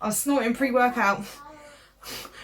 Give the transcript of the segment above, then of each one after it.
was snorting pre-workout.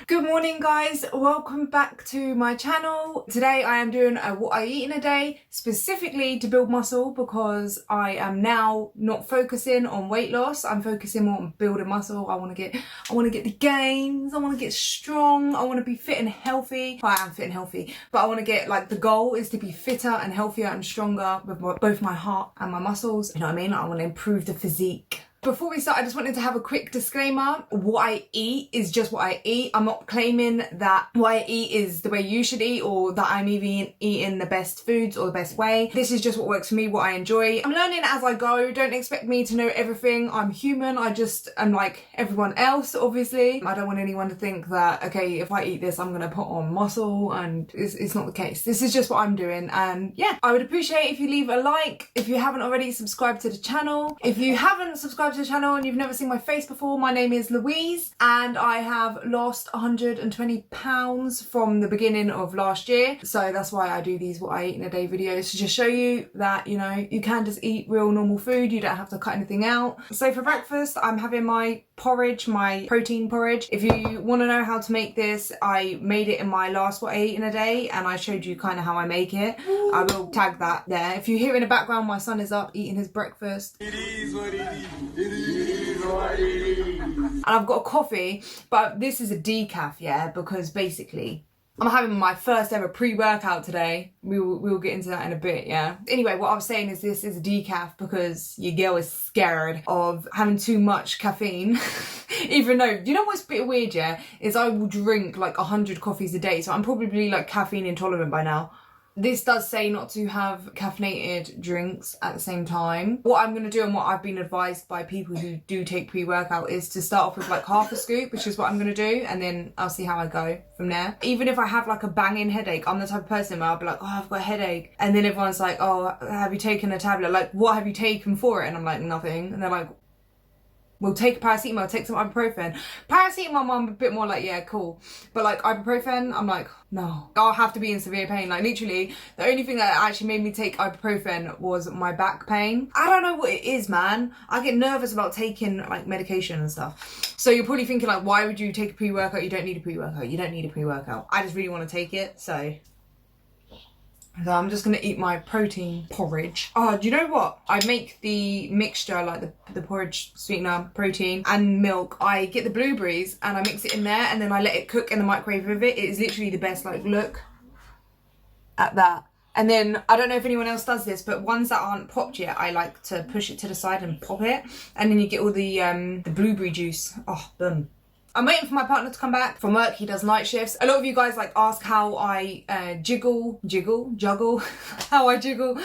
Good morning guys, welcome back to my channel. Today I am doing a what I eat in a day, specifically to build muscle because I am now not focusing on weight loss. I'm focusing more on building muscle. I want to get the gains, I want to get strong, I want to be fit and healthy. Well, I am fit and healthy, but I want to get, like, the goal is to be fitter and healthier and stronger with both my heart and my muscles. You know what I mean? I want to improve the physique. Before we start, I just wanted to have a quick disclaimer. What I eat is just what I eat. I'm not claiming that what I eat is the way you should eat or that I'm even eating the best foods or the best way. This is just what works for me, what I enjoy. I'm learning as I go. Don't expect me to know everything. I'm human. I just am like everyone else, obviously. I don't want anyone to think that, okay, if I eat this, I'm going to put on muscle, and it's not the case. This is just what I'm doing. And yeah, I would appreciate if you leave a like. If you haven't already, subscribe to the channel. If you haven't subscribed to the channel and you've never seen my face before, my name is Louise and I have lost 120 pounds from the beginning of last year. So that's why I do these what I eat in a day videos, to just show you that, you know, you can just eat real normal food. You don't have to cut anything out. So for breakfast, I'm having my porridge, my protein porridge. If you want to know how to make this, I made it in my last what I eat in a day and I showed you kind of how I make it. I will tag that there. If you hear in the background, my son is up eating his breakfast. It is what it is. It is what it is. And I've got a coffee, but this is a decaf, yeah, because basically I'm having my first ever pre-workout today. We will get into that in a bit, yeah. Anyway, what I was saying is this is a decaf because your girl is scared of having too much caffeine. Even though, you know what's a bit weird, yeah, is I will drink like 100 coffees a day, so I'm probably like caffeine intolerant by now. This does say not to have caffeinated drinks at the same time. What I'm going to do, and what I've been advised by people who do take pre-workout, is to start off with like half a scoop, which is what I'm going to do, and then I'll see how I go from there. Even if I have like a banging headache, I'm the type of person where I'll be like, oh, I've got a headache. And then everyone's like, oh, have you taken a tablet? Like, what have you taken for it? And I'm like, nothing. And they're like, we'll take paracetamol, take some ibuprofen. Paracetamol, I'm a bit more like, yeah, cool. But like ibuprofen, I'm like, no. I'll have to be in severe pain. Like literally, the only thing that actually made me take ibuprofen was my back pain. I don't know what it is, man. I get nervous about taking like medication and stuff. So you're probably thinking like, why would you take a pre-workout? You don't need a pre-workout. You don't need a pre-workout. I just really want to take it, so I'm just going to eat my protein porridge. Oh, do you know what? I make the mixture, like the porridge sweetener, protein and milk. I get the blueberries and I mix it in there and then I let it cook in the microwave with it. It is literally the best. Like, look at that. And then, I don't know if anyone else does this, but ones that aren't popped yet, I like to push it to the side and pop it. And then you get all the blueberry juice. Oh, boom. I'm waiting for my partner to come back from work. He does night shifts. A lot of you guys like ask how I juggle how I juggle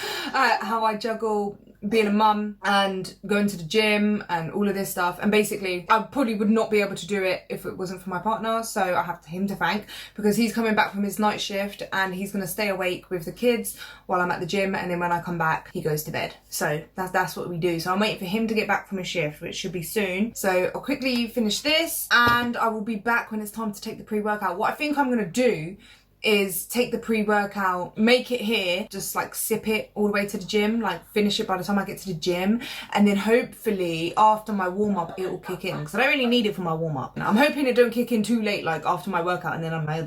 being a mum and going to the gym and all of this stuff. And basically, I probably would not be able to do it if it wasn't for my partner. So I have him to thank because he's coming back from his night shift and he's going to stay awake with the kids while I'm at the gym. And then when I come back, he goes to bed. So that's what we do. So I'm waiting for him to get back from his shift, which should be soon. So I'll quickly finish this and I will be back when it's time to take the pre-workout. What I think I'm going to do is take the pre-workout, make it here, just like sip it all the way to the gym, like finish it by the time I get to the gym, and then hopefully after my warm-up it will kick in, because I don't really need it for my warm-up. I'm hoping it don't kick in too late, like after my workout, and then I'm like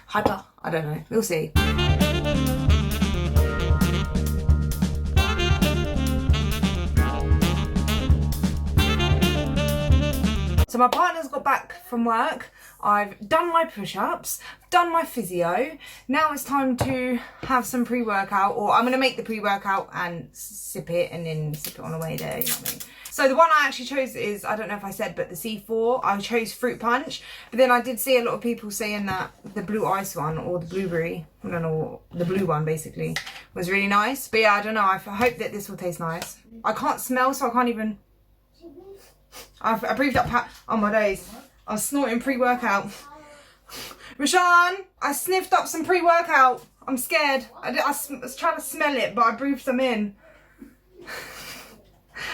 hyper. I don't know, we'll see. So my partner's got back from work. I've done my push-ups, done my physio. Now it's time to have some pre-workout, or I'm gonna make the pre-workout and sip it and then sip it on the way there, you know what I mean? So the one I actually chose is, I don't know if I said, but the C4. I chose fruit punch, but then I did see a lot of people saying that the blue ice one, or the blueberry, I don't know, the blue one basically, was really nice. But yeah, I don't know, I hope that this will taste nice. I can't smell, so I can't even, I breathed up, oh my days. I was snorting pre-workout. Rashawn, I sniffed up some pre-workout. I'm scared. I was trying to smell it, but I breathed some in.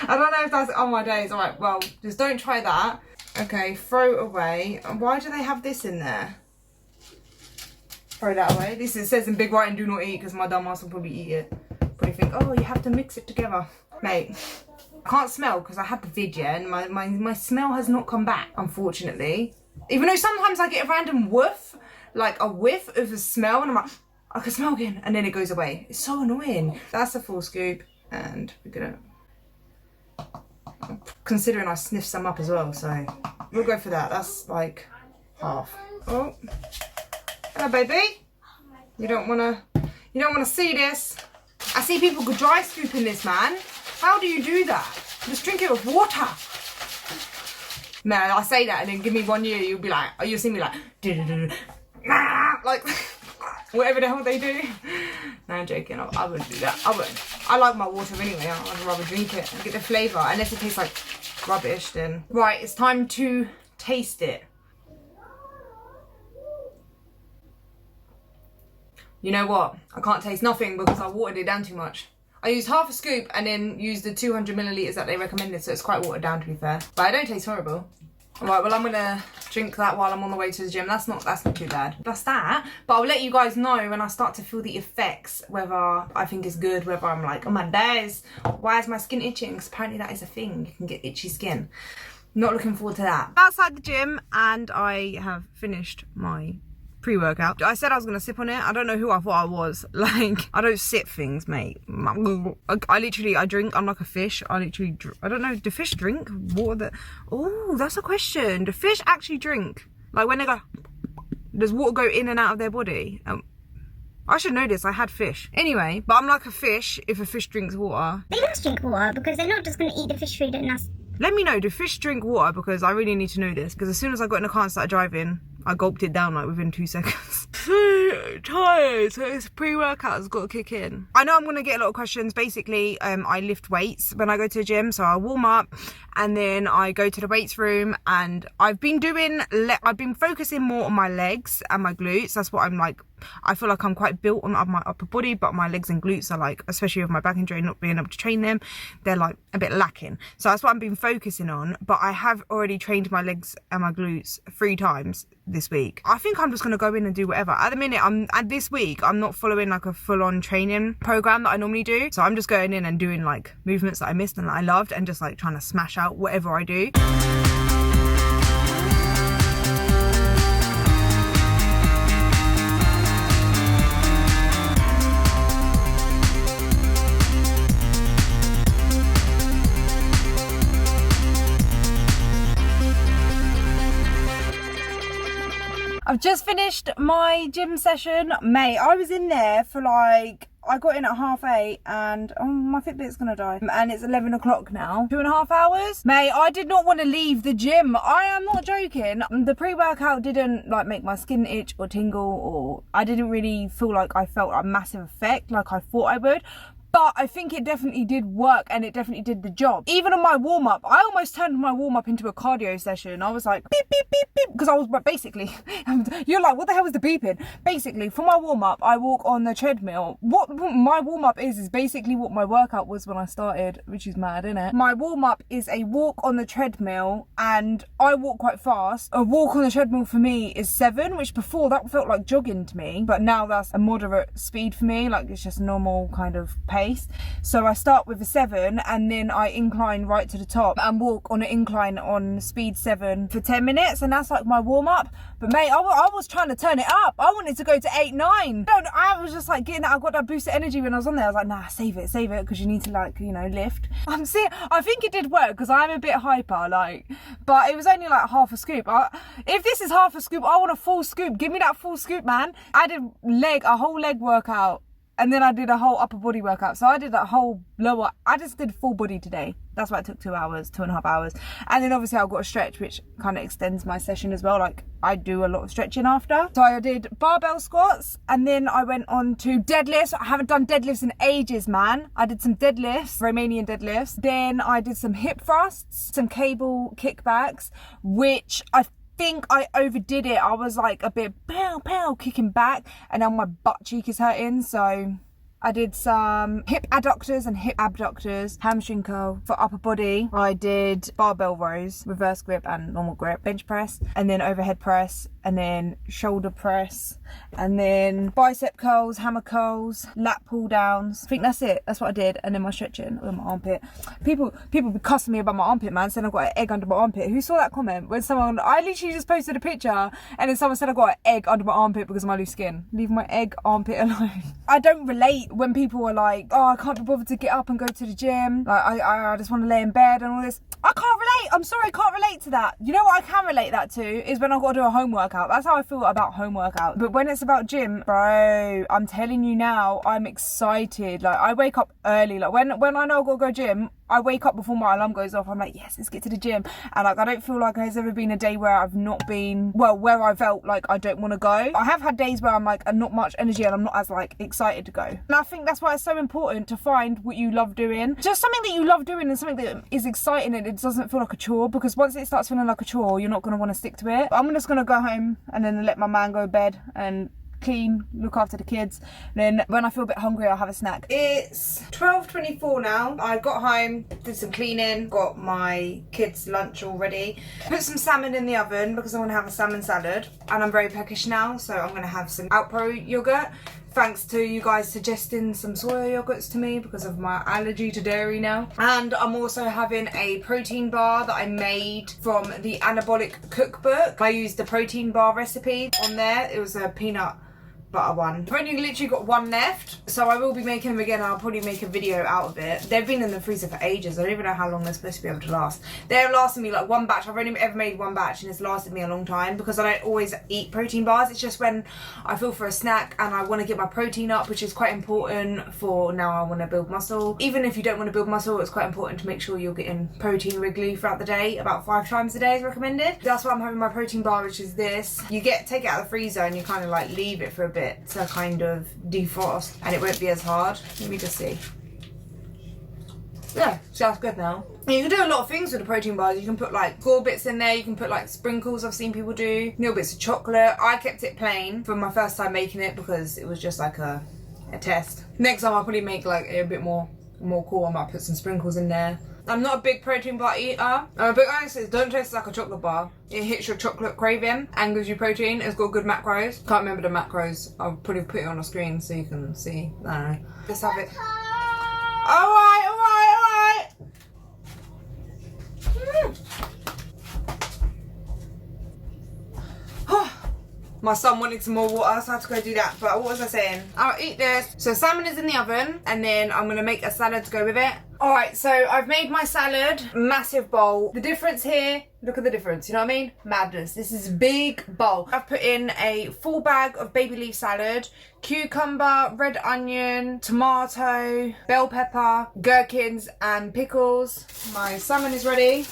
I don't know if that's, oh my days. All right, well, just don't try that. Okay, throw away. Why do they have this in there? Throw that away. This it says in big writing, do not eat, because my dumb ass will probably eat it. Probably think, oh, you have to mix it together. Mate, I can't smell because I had the vid, yeah, and my smell has not come back, unfortunately. Even though sometimes I get a random whiff, like a whiff of a smell, and I'm like, I can smell again, and then it goes away. It's so annoying. That's a full scoop, and we're gonna, considering I sniffed some up as well, so we'll go for that. That's like half. Oh, hello, baby. You don't wanna see this. I see people go dry scooping this, man. How do you do that? Just drink it with water. No, I say that and then give me 1 year, you'll be like, you'll see me like, like, whatever the hell they do. No, I'm joking, I wouldn't do that. I wouldn't. I like my water anyway, I'd rather drink it and get the flavour. Unless it tastes like rubbish, then. Right, it's time to taste it. You know what? I can't taste nothing because I watered it down too much. I used half a scoop and then used the 200 millilitres that they recommended, so it's quite watered down to be fair. But I don't taste horrible. Alright, well I'm gonna drink that while I'm on the way to the gym. That's not too bad. That's that. But I'll let you guys know when I start to feel the effects, whether I think it's good, whether I'm like, oh my days, why is my skin itching? Because apparently that is a thing. You can get itchy skin. Not looking forward to that. Outside the gym, and I have finished my pre-workout. I said I was gonna sip on it. I don't know who I thought I was. Like, I don't sip things, mate. I literally drink. I'm like a fish. I don't know. Do fish drink water? Oh, that's a question. Do fish actually drink? Like when they go, does water go in and out of their body? I should know this. I had fish. Anyway, but I'm like a fish if a fish drinks water. They must drink water because they're not just gonna eat the fish food and us. Let me know, do fish drink water? Because I really need to know this. Because as soon as I got in the car and started driving, I gulped it down like within 2 seconds. So tired, so this pre-workout has got to kick in. I know I'm going to get a lot of questions. Basically, I lift weights when I go to the gym. So I warm up and then I go to the weights room, and I've been focusing more on my legs and my glutes. That's what I'm like. I feel like I'm quite built on my upper body, but my legs and glutes are like, especially with my back injury, not being able to train them, they're like a bit lacking. So that's what I've been focusing on. But I have already trained my legs and my glutes 3 times this week. I think I'm just going to go in and do whatever. At the minute, this week, I'm not following like a full-on training program that I normally do. So I'm just going in and doing like movements that I missed and that I loved, and just like trying to smash out whatever I do. I've just finished my gym session. Mate, I was in there for like, I got in at 8:30 and oh, my Fitbit's gonna die. And it's 11 o'clock now. 2.5 hours. Mate, I did not want to leave the gym. I am not joking. The pre-workout didn't like make my skin itch or tingle, or I didn't really feel like I felt a massive effect like I thought I would. But I think it definitely did work, and it definitely did the job. Even on my warm-up, I almost turned my warm-up into a cardio session. I was like, beep, beep, beep, beep, because I was basically, you're like, what the hell was the beeping? Basically, for my warm-up, I walk on the treadmill. What my warm-up is basically what my workout was when I started, which is mad, isn't it? My warm-up is a walk on the treadmill, and I walk quite fast. A walk on the treadmill for me is 7, which before that felt like jogging to me, but now that's a moderate speed for me. Like, it's just normal kind of pace. So I start with a 7 and then I incline right to the top and walk on an incline on speed 7 for 10 minutes, and that's like my warm-up. But mate, I was trying to turn it up. I wanted to go to 8, 9. I was just like getting, I got that boost of energy when I was on there. I was like, nah, save it, because you need to, like, you know, lift. I think it did work because I'm a bit hyper, like, but it was only like half a scoop. If this is half a scoop, I want a full scoop. Give me that full scoop, man. I did a whole leg workout, and then I did a whole upper body workout. So I did that whole lower, I just did full body today. That's why it took 2 hours, 2.5 hours. And then obviously I've got a stretch, which kind of extends my session as well. Like, I do a lot of stretching after. So I did barbell squats, and then I went on to deadlifts. I haven't done deadlifts in ages, man. I did some deadlifts, Romanian deadlifts. Then I did some hip thrusts, some cable kickbacks, which I think I overdid it. I was like a bit pow pow kicking back, and now my butt cheek is hurting, so I did some hip adductors and hip abductors, hamstring curl. For upper body, I did barbell rows, reverse grip and normal grip, bench press, and then overhead press, and then shoulder press, and then bicep curls, hammer curls, lat pull downs. I think that's it. That's what I did. And then my stretching with my armpit. People be cussing me about my armpit, man, saying I've got an egg under my armpit. Who saw that comment? When someone, I literally just posted a picture and then someone said I've got an egg under my armpit because of my loose skin. Leave my egg armpit alone. I don't relate when people are like, oh, I can't be bothered to get up and go to the gym. Like, I just want to lay in bed and all this. I can't relate. I'm sorry, I can't relate to that. You know what I can relate that to is when I've got to do a home workout. That's how I feel about home workout. But when it's about gym, bro, I'm telling you now, I'm excited. Like, I wake up early. Like, when I know I've got to go gym, I wake up before my alarm goes off. I'm like, yes, let's get to the gym. And like, I don't feel like there's ever been a day where I've not been, well, where I felt like I don't want to go. I have had days where I'm like, not much energy and I'm not as like excited to go. And I think that's why it's so important to find what you love doing. Just something that you love doing and something that is exciting and it doesn't feel like a chore, because once it starts feeling like a chore, you're not going to want to stick to it. I'm just going to go home and then let my man go to bed and clean, look after the kids. And then when I feel a bit hungry, I'll have a snack. It's 12:24 now. I got home, did some cleaning, got my kids' lunch all ready. Put some salmon in the oven because I want to have a salmon salad. And I'm very peckish now, so I'm going to have some Outpro yogurt. Thanks to you guys suggesting some soya yogurts to me because of my allergy to dairy now. And I'm also having a protein bar that I made from the Anabolic Cookbook. I used the protein bar recipe on there. It was a peanut butter one. I've only literally got one left, so I will be making them again. I'll probably make a video out of it. They've been in the freezer for ages. I don't even know how long they're supposed to be able to last. They're lasting me like one batch. I've only ever made one batch and it's lasted me a long time because I don't always eat protein bars. It's just when I feel for a snack and I want to get my protein up, which is quite important for now I want to build muscle. Even if you don't want to build muscle, it's quite important to make sure you're getting protein regularly throughout the day. About 5 times a day is recommended. That's why I'm having my protein bar, which is this. You take it out of the freezer and you kind of like leave it for a bit to kind of defrost and it won't be as hard. Let me just see. Yeah, sounds good now. You can do a lot of things with the protein bars. You can put like bits in there. You can put like sprinkles, I've seen people do. Little bits of chocolate. I kept it plain for my first time making it because it was just like a test. Next time I'll probably make like a bit more cool. I might put some sprinkles in there. I'm not a big protein bar eater. But honestly, it don't taste like a chocolate bar. It hits your chocolate craving and gives you protein. It's got good macros. Can't remember the macros. I'll probably put it on the screen so you can see. I don't know. Let's have it. Alright. My son wanted some more water, so I had to go do that. But what was I saying? I'll eat this. So salmon is in the oven, and then I'm gonna make a salad to go with it. Alright, so I've made my salad, massive bowl. The difference here, look at the difference, you know what I mean? Madness. This is a big bowl. I've put in a full bag of baby leaf salad, cucumber, red onion, tomato, bell pepper, gherkins, and pickles. My salmon is ready.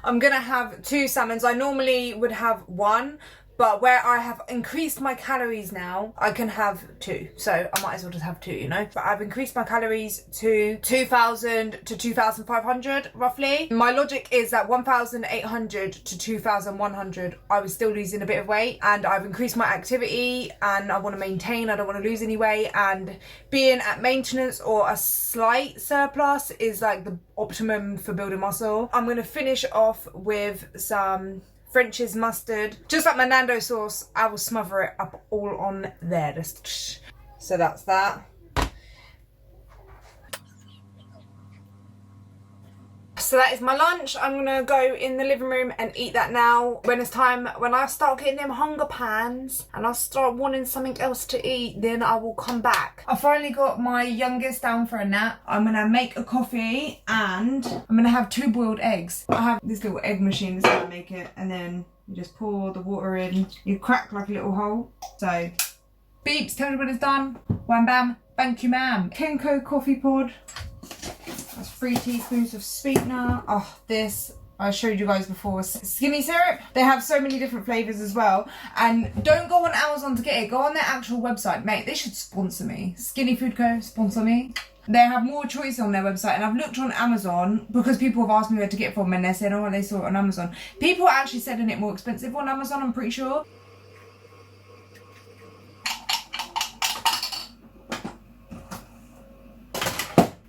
I'm gonna have 2 salmons. I normally would have 1, but where I have increased my calories now, I can have 2. So I might as well just have 2, you know? But I've increased my calories to 2,000 to 2,500 roughly. My logic is that 1,800 to 2,100, I was still losing a bit of weight, and I've increased my activity and I want to maintain, I don't want to lose any weight, and being at maintenance or a slight surplus is like the optimum for building muscle. I'm going to finish off with some French's mustard, just like my Nando sauce. I will smother it up all on there. Just so that's that. So that is my lunch. I'm gonna go in the living room and eat that now. When it's time, when I start getting them hunger pans and I start wanting something else to eat, then I will come back. I finally got my youngest down for a nap. I'm gonna make a coffee and I'm gonna have 2 boiled eggs. I have this little egg machine, this is how I make it, and then you just pour the water in. You crack like a little hole. So, beeps, tell me when it's done. Wham bam, thank you ma'am. Kenko coffee pod. That's 3 teaspoons of sweetener. Oh, this I showed you guys before. Skinny syrup. They have so many different flavours as well. And don't go on Amazon to get it. Go on their actual website. Mate, they should sponsor me. Skinny Food Co. sponsor me. They have more choice on their website, and I've looked on Amazon because people have asked me where to get it from, and they said, oh, they saw it on Amazon. People are actually selling it more expensive on Amazon, I'm pretty sure.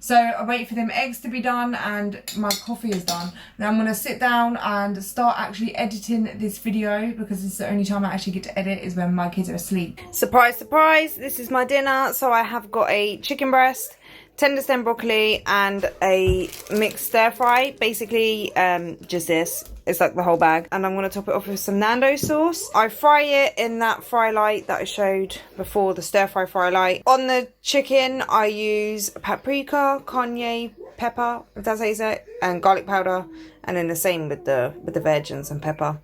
So I wait for them eggs to be done and my coffee is done. Now I'm going to sit down and start actually editing this video, because this is the only time I actually get to edit is when my kids are asleep. Surprise, surprise, this is my dinner. So I have got a chicken breast, tender stem broccoli and a mixed stir fry. Basically just this. It's like the whole bag. And I'm going to top it off with some Nando sauce. I fry it in that fry light that I showed before, the stir fry light. On the chicken I use paprika, cayenne pepper, if that's how you say it, and garlic powder. And then the same with the veg and some pepper.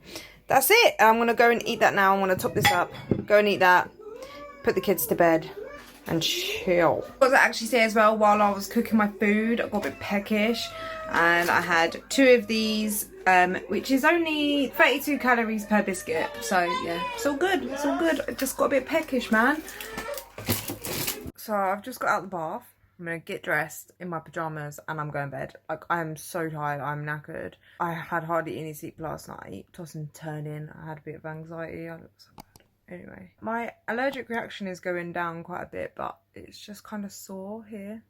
That's it. I'm going to go and eat that now. I'm going to top this up, go and eat that, put the kids to bed and chill. What did I actually say as well, while I was cooking my food, I got a bit peckish and I had 2 of these, which is only 32 calories per biscuit. So yeah, it's all good, it's all good. I just got a bit peckish, man. So I've just got out of the bath. I'm gonna get dressed in my pajamas and I'm going to bed. Like, I'm so tired, I'm knackered. I had hardly any sleep last night, tossing and turning. I had a bit of anxiety. I look so bad. Anyway, my allergic reaction is going down quite a bit, but it's just kind of sore here.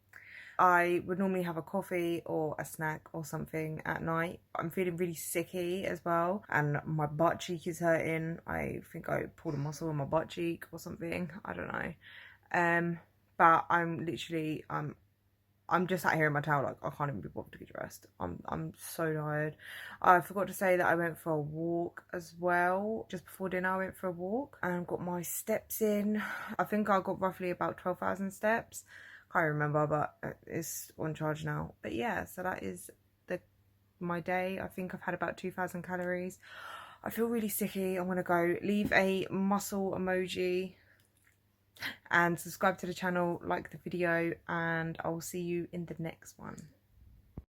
I would normally have a coffee or a snack or something at night. I'm feeling really sicky as well, and my butt cheek is hurting. I think I pulled a muscle in my butt cheek or something. I don't know. But I'm literally, I'm just sat here in my towel, like I can't even be bothered to get dressed. I'm so tired. I forgot to say that I went for a walk as well. Just before dinner I went for a walk and got my steps in. I think I got roughly about 12,000 steps. Can't remember, but it's on charge now. But yeah, so that is my day. I think I've had about 2,000 calories. I feel really sicky. I'm gonna go leave a muscle emoji and subscribe to the channel, like the video, and I'll see you in the next one.